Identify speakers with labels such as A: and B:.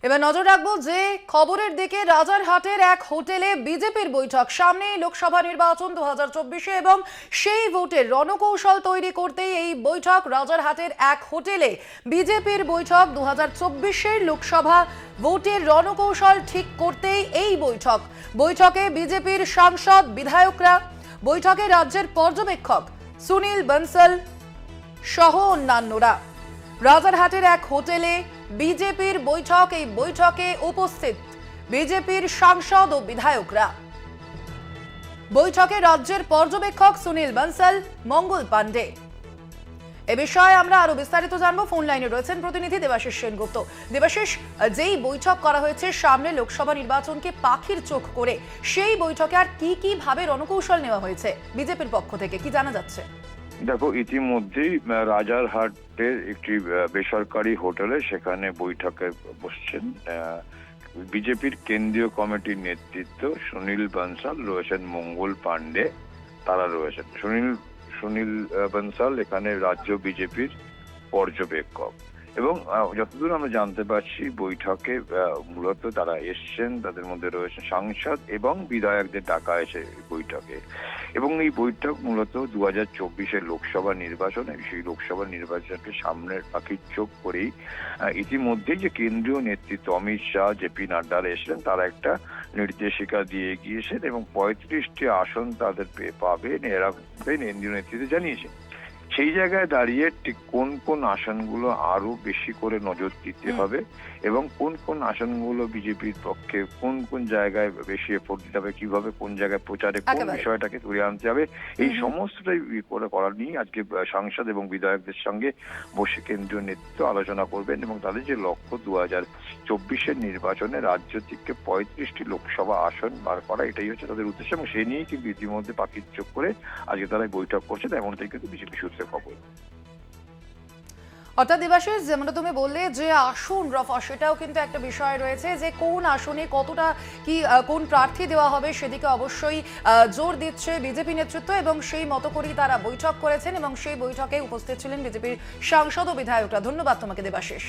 A: এবার নজর রাখবো যে খবরের দিকে। রাজারহাটের এক হোটেলে বিজেপির বৈঠক, সামনে লোকসভা নির্বাচন 2024 এবং সেই ভোটের রণকৌশল তৈরি করতেই এই বৈঠক। রাজারহাটের এক হোটেলে বিজেপির বৈঠক, 2024 লোকসভা ভোটের রণকৌশল ঠিক করতেই এই বৈঠক। বৈঠকে বিজেপির সাংসদ, বিধায়করা, বৈঠকে রাজ্যের পর্যবেক্ষক সুনীল বনসল সহ অন্যান্যরা। রাজারহাটের এক হোটেলে বিজেপির বৈঠক, এই বৈঠকে উপস্থিত বিজেপির সাংসদ ও বিধায়করা। বৈঠকে রাজ্যের পর্যবেক্ষক সুনীল বনসল, মঙ্গল পাণ্ডে। এ বিষয়ে আমরা আরো বিস্তারিত জানবো। ফোন লাইনে রয়েছেন প্রতিনিধি দেবাশিস সেনগুপ্ত। দেবাশিস, যেই বৈঠক করা হয়েছে সামনে লোকসভা নির্বাচনকে পাখির চোখ করে, সেই বৈঠকে আর কি কি ভাবে রণকৌশল নেওয়া হয়েছে বিজেপির পক্ষ থেকে, কি জানা যাচ্ছে?
B: দেখো, ইতিমধ্যেই রাজারহাটের একটি বেসরকারি হোটেলে সেখানে বৈঠকে বসছেন বিজেপির কেন্দ্রীয় কমিটির নেতৃত্ব। সুনীল বনসল রয়েছেন, মঙ্গল পাণ্ডে তারা রয়েছেন। সুনীল বনসল এখানে রাজ্য বিজেপির পর্যবেক্ষক। এবং যতদূর আমরা জানতে পারছি, বৈঠকে মূলত তারা এসছেন, তাদের মধ্যে রয়েছে সাংসদ এবং বিধায়কদের ডাকা এসে বৈঠকে। এবং এই বৈঠক মূলত 2024 লোকসভা নির্বাচনে, সেই লোকসভা নির্বাচনকে সামনের পাখির চোখ করেই ইতিমধ্যেই যে কেন্দ্রীয় নেতৃত্ব অমিত শাহ, জেপি নাড্ডারা এসেছেন, তারা একটা নির্দেশিকা দিয়ে গিয়েছেন এবং 35টি আসন তাদের পাবেন এরা কেন্দ্রীয় নেতৃত্বে জানিয়েছেন। সেই জায়গায় দাঁড়িয়ে ঠিক কোন কোন আসনগুলো আরো বেশি করে নজর দিতে হবে এবং কোন কোন আসনগুলো বিজেপির পক্ষে, কোন কোন জায়গায় বেশি এফোর্ট দিতে হবে, কিভাবে কোন জায়গায় প্রচারে কোন বিষয়টাকে তুলে আনতে হবে, এই সমস্তটাই করা নিয়ে আজকে সাংসদ এবং বিধায়কদের সঙ্গে বসে কেন্দ্রীয় নেতৃত্ব আলোচনা করবেন এবং তাদের যে লক্ষ্য 2024 নির্বাচনে রাজ্য থেকে 35টি লোকসভা আসন বার করা, এটাই হচ্ছে তাদের উদ্দেশ্য। এবং সে নিয়েই কিন্তু ইতিমধ্যে পাখির চোখ করে আজকে তারা বৈঠক করছেন, এমনটাই কিন্তু বিজেপি সূত্রে খবর।
A: অর্থাৎ দেবাশিস, যেমনটা তুমি বললে যে আসন রফা, সেটাও কিন্তু একটা বিষয় রয়েছে যে কোন আসনে কতটা কি কোন প্রার্থী দেওয়া হবে, সেদিকে অবশ্যই জোর দিচ্ছে বিজেপি নেতৃত্ব এবং সেই মতো করেই তারা বৈঠক করেছেন এবং সেই বৈঠকে উপস্থিত ছিলেন বিজেপির সাংসদ ও বিধায়করা। ধন্যবাদ তোমাকে দেবাশিস।